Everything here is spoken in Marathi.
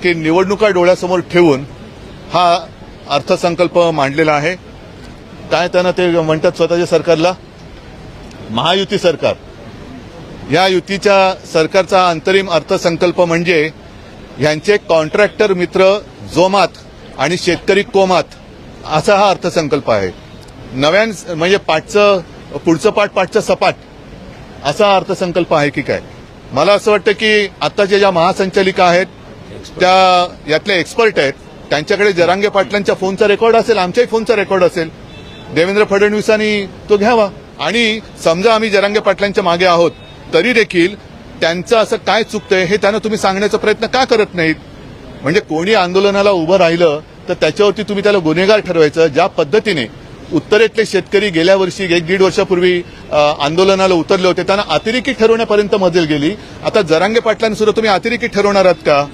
की निवडणुका डोळ्यासमोर ठेवून हा अर्थसंकल्प मांडलेला आहे। काय त्यांना ते म्हणतात स्वतःच्या सरकारला महायुती सरकार। या युतीच्या सरकारचा अंतरिम अर्थसंकल्प म्हणजे यांचे कॉन्ट्रॅक्टर मित्र जोमात आणि शेतकरी कोमात असा हा अर्थसंकल्प आहे। नव्यान म्हणजे पाठचं पुढचं पाठचं सपाट असा अर्थसंकल्प आहे की काय। मला असं वाटतं की आत्ताच्या ज्या महासंचालिका आहेत त्या यातले एक्सपर्ट आहेत, त्यांच्याकडे जरांगे पाटलांच्या फोनचा रेकॉर्ड असेल, आमच्याही फोनचा रेकॉर्ड असेल, देवेंद्र फडणवीसांनी तो घ्यावा। आणि समजा आम्ही जरांगे पाटलांच्या मागे आहोत तरी देखील त्यांचं असं काय चुकतंय हे त्यांना तुम्ही सांगण्याचा प्रयत्न का करत नाहीत। म्हणजे कोणी आंदोलनाला उभं राहिलं तर त्याच्यावरती तुम्ही त्याला गुन्हेगार ठरवायचं। ज्या पद्धतीने उत्तरेतले शेतकरी गेल्या वर्षी 1-1.5 वर्षापूर्वी आंदोलनाला उतरले होते, त्यांना अतिरेकी ठरवण्यापर्यंत मजल गेली। आता जरांगे पाटलांना सुद्धा तुम्ही अतिरेकी ठरवणार आहात का?